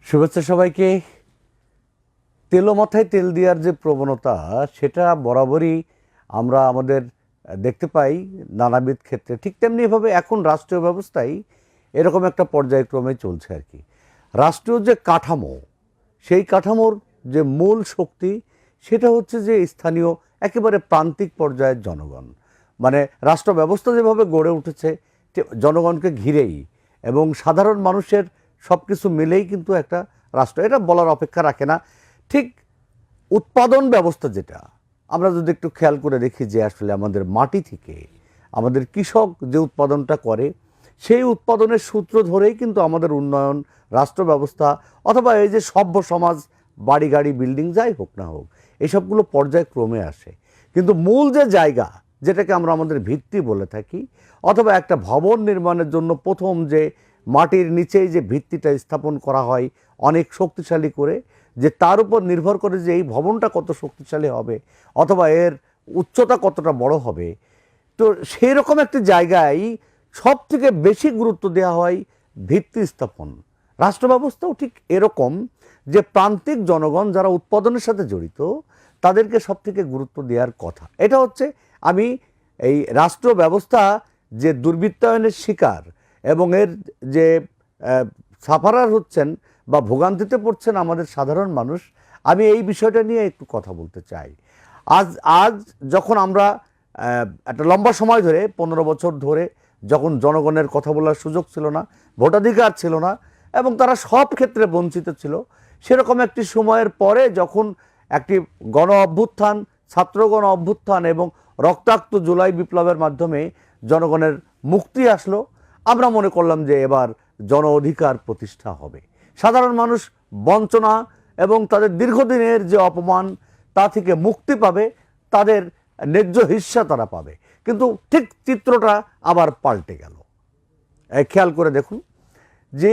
শুভেচ্ছা সবাইকে। তেলো মাথায় তেল দেওয়ার যে প্রবণতা, সেটা বরাবরই আমরা আমাদের দেখতে পাই নানাবিধ ক্ষেত্রে। ঠিক তেমনিভাবে এখন রাষ্ট্রীয় ব্যবস্থায় এরকম একটা পর্যায়ক্রমে চলছে আর কি। রাষ্ট্রীয় যে কাঠামো, সেই কাঠামোর যে মূল শক্তি, সেটা হচ্ছে যে স্থানীয় একেবারে প্রান্তিক পর্যায়ের জনগণ। মানে রাষ্ট্র ব্যবস্থা যেভাবে গড়ে উঠেছে জনগণকে ঘিরেই, এবং সাধারণ মানুষের সব কিছু মিলেই কিন্তু একটা রাষ্ট্র, এটা বলার অপেক্ষা রাখে না। ঠিক উৎপাদন ব্যবস্থা যেটা, আমরা যদি একটু খেয়াল করে দেখি যে আসলে আমাদের মাটি থেকে আমাদের কৃষক যে উৎপাদনটা করে, সেই উৎপাদনের সূত্র ধরেই কিন্তু আমাদের উন্নয়ন, রাষ্ট্র ব্যবস্থা, অথবা এই যে সভ্য সমাজ, বাড়ি গাড়ি বিল্ডিং যাই হোক না হোক, এসবগুলো পর্যায়ক্রমে আসে। কিন্তু মূল যে জায়গা, যেটাকে আমরা আমাদের ভিত্তি বলে থাকি, অথবা একটা ভবন নির্মাণের জন্য প্রথম যে মাটির নিচেই যে ভিত্তিটা স্থাপন করা হয় অনেক শক্তিশালী করে, যে তার উপর নির্ভর করে যে এই ভবনটা কত শক্তিশালী হবে অথবা এর উচ্চতা কতটা বড় হবে, তো সেই রকম একটি জায়গায় সব থেকে বেশি গুরুত্ব দেওয়া হয় ভিত্তি স্থাপন। রাষ্ট্র ব্যবস্থাও ঠিক এরকম, যে প্রান্তিক জনগণ যারা উৎপাদনের সাথে জড়িত, তাদেরকে সব থেকে গুরুত্ব দেওয়ার কথা। এটা হচ্ছে, আমি এই রাষ্ট্র ব্যবস্থা যে দুর্বৃত্তায়নের শিকার এবং এর যে সাফারার হচ্ছেন বা ভোগান্তিতে পড়ছেন আমাদের সাধারণ মানুষ, আমি এই বিষয়টা নিয়ে একটু কথা বলতে চাই। আজ আজ যখন আমরা একটা লম্বা সময় ধরে 15 বছর ধরে যখন জনগণের কথা বলার সুযোগ ছিল না, ভোটাধিকার ছিল না, এবং তারা সব ক্ষেত্রে বঞ্চিত ছিল, সেরকম একটি সময়ের পরে যখন একটি গণ অভ্যুত্থান, ছাত্র গণ অভ্যুত্থান এবং রক্তাক্ত জুলাই বিপ্লবের মাধ্যমে জনগণের মুক্তি আসলো, আমরা মনে করলাম যে এবার জন অধিকার প্রতিষ্ঠা হবে। সাধারণ মানুষ বঞ্চনা এবং তাদের দীর্ঘদিনের যে অপমান, তা থেকে মুক্তি পাবে, তাদের ন্যায্য হিস্সা তারা পাবে। কিন্তু ঠিক চিত্রটা আবার পাল্টে গেল। খেয়াল করে দেখুন যে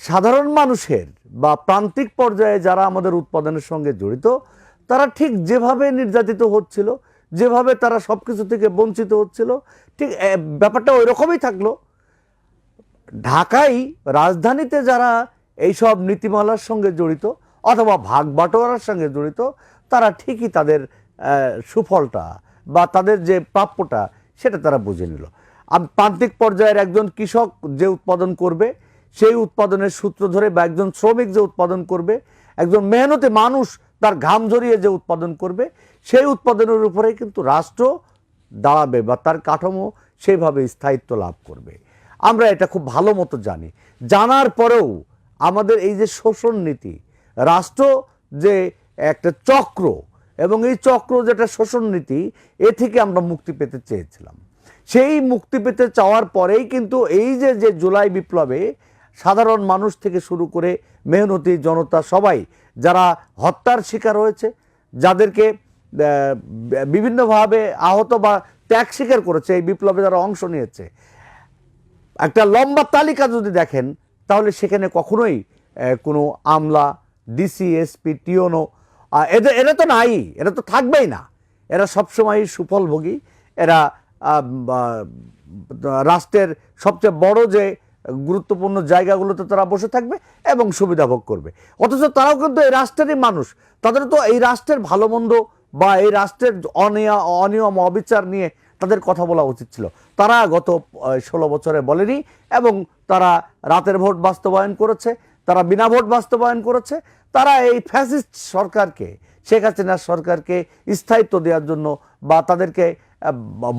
সাধারণ মানুষের বা প্রান্তিক পর্যায়ে যারা আমাদের উৎপাদনের সঙ্গে জড়িত, তারা ঠিক যেভাবে নির্যাতিত হচ্ছিল, যেভাবে তারা সব কিছু থেকে বঞ্চিত হচ্ছিল, ঠিক ব্যাপারটা ওই রকমই থাকলো। ঢাকায়, রাজধানীতে যারা এইসব নীতিমালার সঙ্গে জড়িত অথবা ভাগ বাটোয়ারার সঙ্গে জড়িত, তারা ঠিকই তাদের সুফলটা বা তাদের যে প্রাপ্যটা, সেটা তারা বুঝে নিল। প্রান্তিক পর্যায়ের একজন কৃষক যে উৎপাদন করবে, সেই উৎপাদনের সূত্র ধরে, বা একজন শ্রমিক যে উৎপাদন করবে, একজন মেহনতি মানুষ তার ঘাম ঝরিয়ে যে উৎপাদন করবে, সেই উৎপাদনের উপরেই কিন্তু রাষ্ট্র দাঁড়াবে বা তার কাঠামো সেইভাবে স্থায়িত্ব লাভ করবে। আমরা এটা খুব ভালো মতো জানি। জানার পরেও আমাদের এই যে শোষণ নীতি, রাষ্ট্র যে একটা চক্র, এবং এই চক্র যেটা শোষণ নীতি, এ থেকে আমরা মুক্তি পেতে চেয়েছিলাম। সেই মুক্তি পেতে চাওয়ার পরেই কিন্তু এই যে যে জুলাই বিপ্লবে সাধারণ মানুষ থেকে শুরু করে মেহনতি জনতা সবাই যারা হত্যার শিকার হয়েছে, যাদেরকে বিভিন্নভাবে আহত বা ত্যাগ স্বীকার করেছে, এই বিপ্লবে যারা অংশ নিয়েছে, একটা লম্বা তালিকা যদি দেখেন, তাহলে সেখানে কখনোই কোনো আমলা, ডিসি, এসপি, টিওনো, এরা তো নাই, এরা তো থাকবেই না। এরা সবসময় সুফলভোগী। এরা রাষ্ট্রের সবচেয়ে বড় যে গুরুত্বপূর্ণ জায়গাগুলোতে তারা বসে থাকবে এবং সুবিধা ভোগ করবে। অথচ তারাও কিন্তু এই রাষ্ট্রেরই মানুষ। তাদের তো এই রাষ্ট্রের ভালো মন্দ বা এই রাষ্ট্রের অনিয়ম অবিচার নিয়ে তাদের কথা বলা উচিত ছিল। তারা গত 16 বছরে বলেনি, এবং তারা রাতের ভোট বাস্তবায়ন করেছে, তারা বিনা ভোট বাস্তবায়ন করেছে। তারা এই ফ্যাসিস্ট সরকারকে, শেখ হাসিনার সরকারকে স্থায়িত্ব দেওয়ার জন্য বা তাদেরকে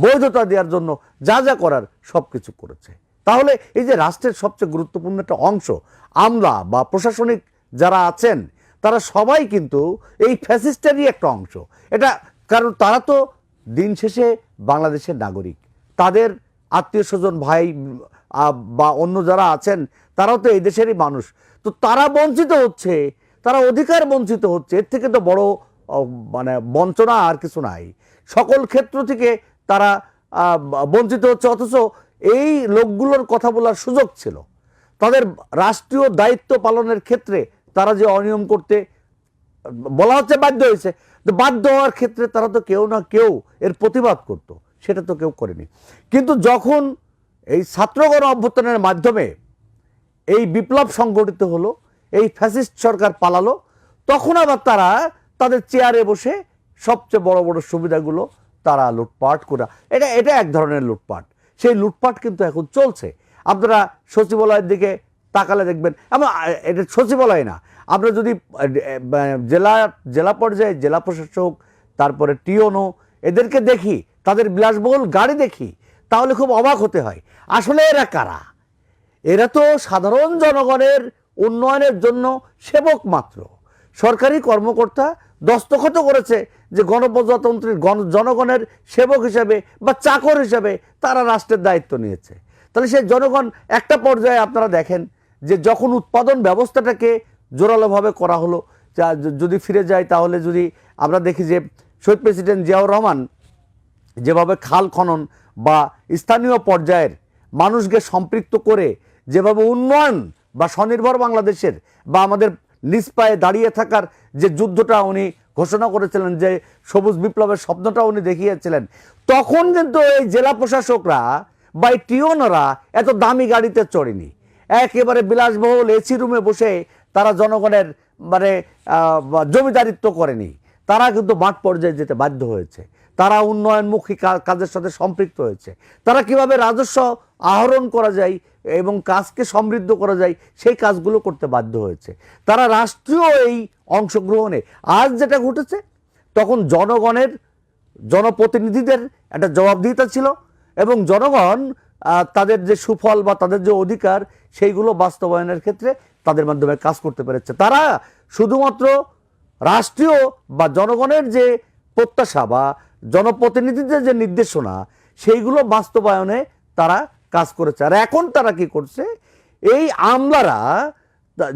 বৈধতা দেওয়ার জন্য যা যা করার সব কিছু করেছে। তাহলে এই যে রাষ্ট্রের সবচেয়ে গুরুত্বপূর্ণ একটা অংশ, আমলা বা প্রশাসনিক যারা আছেন, তারা সবাই কিন্তু এই ফ্যাসিস্টেরই একটা অংশ। এটা কারণ তারা তো দিন শেষে বাংলাদেশের নাগরিক, তাদের আত্মীয় স্বজন, ভাই বা অন্য যারা আছেন, তারাও তো এই দেশেরই মানুষ। তো তারা বঞ্চিত হচ্ছে, তারা অধিকার বঞ্চিত হচ্ছে, এর থেকে তো বড় মানে বঞ্চনা আর কিছু নাই। সকল ক্ষেত্র থেকে তারা বঞ্চিত হচ্ছে। অথচ এই লোকগুলোর কথা বলার সুযোগ ছিল, তাদের রাষ্ট্রীয় দায়িত্ব পালনের ক্ষেত্রে তারা যে অনিয়ম করতে বলা হচ্ছে বাধ্য হয়েছে, তো বাধ্য হওয়ার ক্ষেত্রে তারা তো কেউ না কেউ এর প্রতিবাদ করত, সেটা তো কেউ করেনি। কিন্তু যখন এই ছাত্র গণ অভ্যুত্থানের মাধ্যমে এই বিপ্লব সংগঠিত হলো, এই ফ্যাসিস্ট সরকার পালালো, তখন আবার তারা তাদের চেয়ারে বসে সবচেয়ে বড় বড় সুবিধাগুলো তারা লুটপাট করে। এটা এটা এক ধরনের লুটপাট। সেই লুটপাট কিন্তু এখন চলছে। আপনারা সচিবালয়ের দিকে তাকালে দেখবেন, এটা সচিবালয় না, আমরা যদি জেলা পর্যায়ে জেলা প্রশাসক, তারপরে টিওনো এদেরকে দেখি, তাদের বিলাসবহুল গাড়ি দেখি, তাহলে খুব অবাক হতে হয়। আসলে এরা কারা? এরা তো সাধারণ জনগণের উন্নয়নের জন্য সেবক মাত্র। সরকারি কর্মকর্তা দস্তখত করেছে যে গণপ্রজাতন্ত্রের জনগণের সেবক হিসেবে বা চাকর হিসেবে তারা রাষ্ট্রের দায়িত্ব নিয়েছে। তাহলে সেই জনগণ একটা পর্যায়ে আপনারা দেখেন যে যখন উৎপাদন ব্যবস্থাটাকে জোরালোভাবে করা হলো, যদি ফিরে যায় তাহলে যদি আমরা দেখি যে শহীদ প্রেসিডেন্ট জিয়াউর রহমান যেভাবে খাল খনন বা স্থানীয় পর্যায়ের মানুষকে সম্পৃক্ত করে যেভাবে উন্নয়ন বা স্বনির্ভর বাংলাদেশের বা আমাদের নিজ পায়ে দাঁড়িয়ে থাকার যে যুদ্ধটা উনি ঘোষণা করেছিলেন, যে সবুজ বিপ্লবের স্বপ্নটা উনি দেখিয়েছিলেন, তখন কিন্তু এই জেলা প্রশাসকরা বা এই টিওনরা এত দামি গাড়িতে চড়েনি। একেবারে বিলাসবহুল এসি রুমে বসে তারা জনগণের জমিদারিত্ব করেনি। তারা কিন্তু মাঠ পর্যায়ে যেতে বাধ্য হয়েছে। তারা উন্নয়নমুখী কাজের সাথে সম্পৃক্ত হয়েছে। তারা কিভাবে রাজস্ব আহরণ করা যায় এবং কাজকে সমৃদ্ধ করা যায় সেই কাজগুলো করতে বাধ্য হয়েছে। তারা রাষ্ট্রীয় এই অংশগ্রহণে আজ যেটা ঘটেছে, তখন জনপ্রতিনিধিদের একটা জবাবদিহিতা ছিল এবং জনগণ তাদের যে সুফল বা তাদের যে অধিকার সেইগুলো বাস্তবায়নের ক্ষেত্রে তাদের মাধ্যমে কাজ করতে পেরেছে। তারা শুধুমাত্র রাষ্ট্রীয় বা জনগণের যে প্রত্যাশা বা জনপ্রতিনিধিদের যে নির্দেশনা সেইগুলো বাস্তবায়নে তারা কাজ করেছে। আর এখন তারা কি করছে, এই আমলারা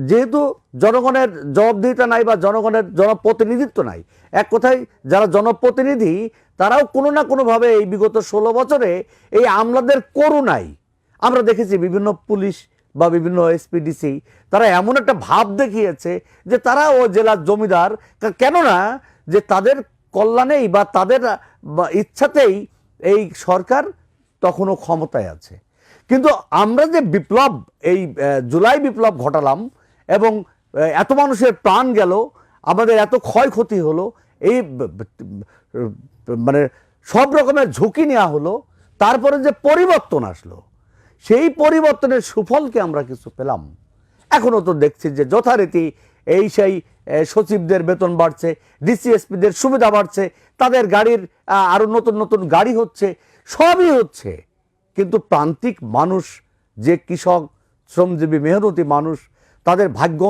যেহেতু জনগণের জবাবদিহিতা নাই বা জনগণের জনপ্রতিনিধিত্ব নাই, এক কথায় যারা জনপ্রতিনিধি তারাও কোনো না কোনোভাবে এই বিগত 16 বছরে এই আমলাদের করুণায় আমরা দেখেছি বিভিন্ন পুলিশ বা বিভিন্ন এসপিডিসি তারা এমন একটা ভাব দেখিয়েছে যে তারা ও জেলার জমিদার, কেননা যে তাদের কল্যাণেই বা তাদের ইচ্ছাতেই এই সরকার তখনও ক্ষমতায় আছে। কিন্তু আমরা যে বিপ্লব, এই জুলাই বিপ্লব ঘটালাম এবং এত মানুষের প্রাণ গেল, আমাদের এত ক্ষয়ক্ষতি হলো, এই সব রকমের ঝুঁকি নেওয়া হলো, তারপরে যে পরিবর্তন আসলো, সেই পরিবর্তনের সুফলকে আমরা কিছু পেলাম। এখনও তো দেখছি যে যথারীতি সেই সচিবদের বেতন বাড়ছে, ডিসিএসপিদের সুবিধা বাড়ছে, তাদের গাড়ির আরও নতুন নতুন গাড়ি হচ্ছে, সবই হচ্ছে। কিন্তু প্রান্তিক মানুষ, যে কৃষক, শ্রমজীবী, মেহনতি মানুষ, তাদের ভাগ্য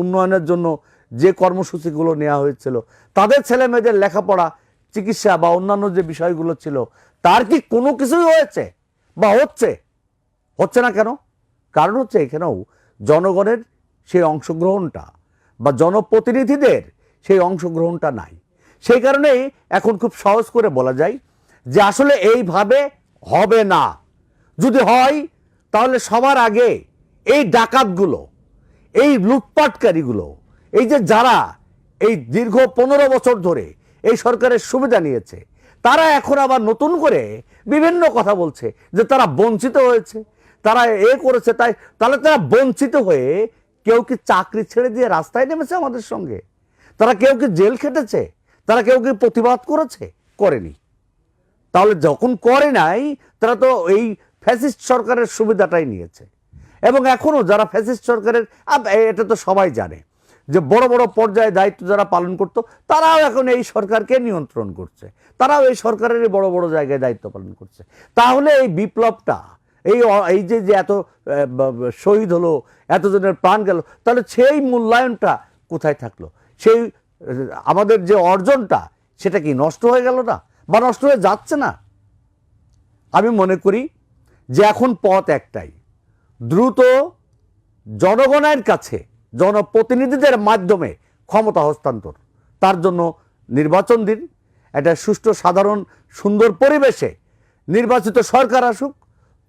উন্নয়নের জন্য যে কর্মসূচিগুলো নেওয়া হয়েছিল, তাদের ছেলে মেয়েদের লেখাপড়া, চিকিৎসা বা অন্যান্য যে বিষয়গুলো ছিল, তার কি কোনো কিছুই হয়েছে বা হচ্ছে না কেন? কারণ হচ্ছে এখানেও জনগণের সেই অংশগ্রহণটা বা জনপ্রতিনিধিদের সেই অংশগ্রহণটা নাই। সেই কারণেই এখন খুব সহজ করে বলা যায় যে আসলে এইভাবে হবে না। যদি হয় তাহলে সবার আগে এই ডাকাতগুলো, এই লুটপাটকারীগুলো, এই যে যারা এই দীর্ঘ 15 বছর ধরে এই সরকারের সুবিধা নিয়েছে, তারা এখন আবার নতুন করে বিভিন্ন কথা বলছে যে তারা বঞ্চিত হয়েছে, তারা করেছে, তাহলে তারা বঞ্চিত হয়ে কেউ কি চাকরি ছেড়ে দিয়ে রাস্তায় নেমেছে আমাদের সঙ্গে? তারা কেউ কি জেল খেটেছে? তারা কেউ কি প্রতিবাদ করেনি? তাহলে যখন করে নাই, তারা তো এই ফ্যাসিস্ট সরকারের সুবিধাটাই নিয়েছে। এবং এখনো যারা ফ্যাসিস্ট সরকারের, এটা তো সবাই জানে যে বড় বড় পর্যায়ে দায়িত্ব যারা পালন করতো তারাও এখন এই সরকারকে নিয়ন্ত্রণ করছে, তারাও এই সরকারের বড় বড় জায়গায় দায়িত্ব পালন করছে। তাহলে এই বিপ্লবটা, এই যে এত শহীদ হলো, এতজনের প্রাণ গেল, তাহলে সেই মূল্যায়নটা কোথায় থাকলো? সেই আমাদের যে অর্জনটা, সেটা কি নষ্ট হয়ে গেল না বা নষ্ট হয়ে যাচ্ছে না? আমি মনে করি যে এখন পথ একটাই, দ্রুত জনগণের কাছে জনপ্রতিনিধিদের মাধ্যমে ক্ষমতা হস্তান্তর। তার জন্য নির্বাচন দিন, একটা সুষ্ঠু, সাধারণ, সুন্দর পরিবেশে নির্বাচিত সরকার আসুক,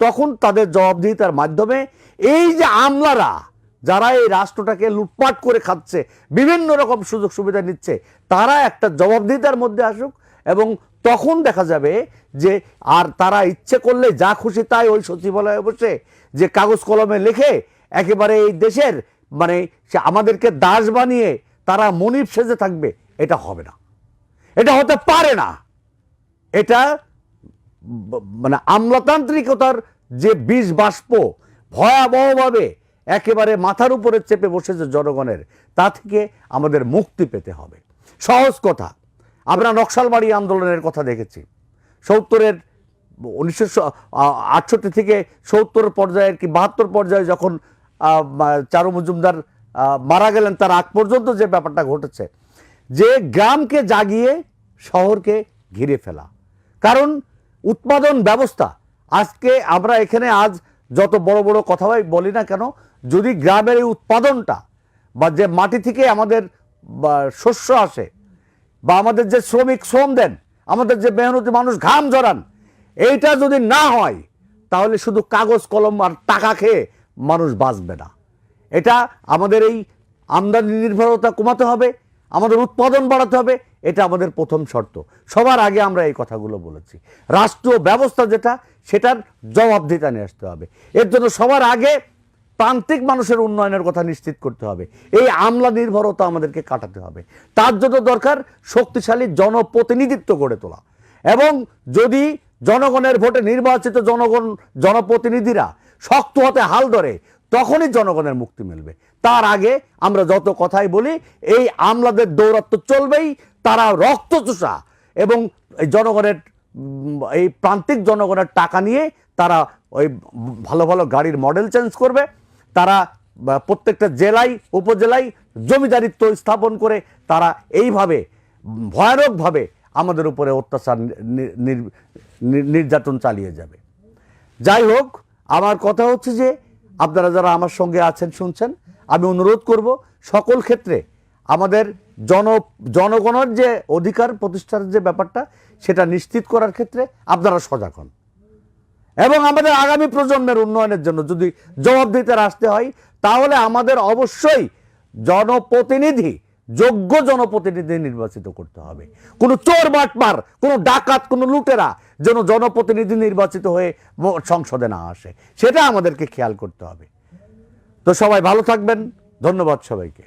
তখন তাদের জবাবদিহিতার মাধ্যমে এই যে আমলারা যারা এই রাষ্ট্রটাকে লুটপাট করে খাচ্ছে, বিভিন্ন রকম সুযোগ সুবিধা নিচ্ছে, তারা একটা জবাবদিহিতার মধ্যে আসুক এবং তখন দেখা যাবে যে আর তারা ইচ্ছে করলে যা খুশি তাই ওই সচিবালয়ে বসে যে কাগজ কলমে লিখে একেবারে এই দেশের মানে সে আমাদেরকে দাস বানিয়ে তারা মনিব সেজে থাকবে, এটা হবে না, এটা হতে পারে না। এটা মানে আমলাতান্ত্রিকতার যে বিষ বাষ্প ভয়াবহভাবে একেবারে মাথার উপরে চেপে বসেছে জনগণের, তা থেকে আমাদের মুক্তি পেতে হবে। সহজ কথা, আমরা নকশালবাড়ি আন্দোলনের কথা দেখেছি। 1968 থেকে 70 পর্যায়ের কি 72 পর্যায়ে যখন চারু মজুমদার মারা গেলেন, তার আগ পর্যন্ত যে ব্যাপারটা ঘটেছে, যে গ্রামকে জাগিয়ে শহরকে ঘিরে ফেলা। কারণ উৎপাদন ব্যবস্থা, আজকে আমরা এখানে আজ যত বড় বড় কথাই বলি না কেন, যদি গ্রামের এই উৎপাদনটা বা যে মাটি থেকে আমাদের শস্য আসে বা আমাদের যে শ্রমিক শ্রম দেন, আমাদের যে মেহনতি মানুষ ঘাম ঝরান, এইটা যদি না হয় তাহলে শুধু কাগজ কলম আর টাকা খেয়ে মানুষ বাঁচবে না। এটা আমাদের এই আমদানি নির্ভরতা কমাতে হবে, আমাদের উৎপাদন বাড়াতে হবে, এটা আমাদের প্রথম শর্ত। সবার আগে আমরা এই কথাগুলো বলেছি। রাষ্ট্র ব্যবস্থা যেটা, সেটার জবাবদিহিতা নিয়ে আসতে হবে। এর জন্য সবার আগে প্রান্তিক মানুষের উন্নয়নের কথা নিশ্চিত করতে হবে। এই আমলা নির্ভরতা আমাদেরকে কাটাতে হবে। তার জন্য দরকার শক্তিশালী জনপ্রতিনিধিত্ব গড়ে তোলা। এবং যদি জনগণের ভোটে নির্বাচিত জনপ্রতিনিধিরা শক্ত হাতে হাল ধরে, তখনই জনগণের মুক্তি মিলবে। তার আগে আমরা যত কথাই বলি, এই আমলাদের দৌরাত্ম্য চলবেই। তারা রক্তচোষা এবং জনগণের এই প্রান্তিক জনগণের টাকা নিয়ে তারা ওই ভালো ভালো গাড়ির মডেল চেঞ্জ করবে। তারা প্রত্যেকটা জেলায় উপজেলায় জমিদারিত্ব স্থাপন করে তারা এইভাবে ভয়ানকভাবে আমাদের উপরে অত্যাচার নির্যাতন চালিয়ে যাবে। যাই হোক, আমার কথা হচ্ছে যে আপনারা যারা আমার সঙ্গে আছেন শুনছেন, আমি অনুরোধ করব সকল ক্ষেত্রে আমাদের জনগণের যে অধিকার প্রতিষ্ঠার যে ব্যাপারটা, সেটা নিশ্চিত করার ক্ষেত্রে আপনারা সজাগ হন। এবং আমাদের আগামী প্রজন্মের উন্নয়নের জন্য যদি জবাবদিহিতার আসতে হয়, তাহলে আমাদের অবশ্যই জনপ্রতিনিধি, যোগ্য জনপ্রতিনিধি নির্বাচিত করতে হবে। কোনো চোর বাটপার, কোনো ডাকাত, কোনো লুটেরা যেন জনপ্রতিনিধি নির্বাচিত হয়ে সংসদে না আসে, সেটা আমাদেরকে খেয়াল করতে হবে। তো সবাই ভালো থাকবেন। ধন্যবাদ সবাইকে।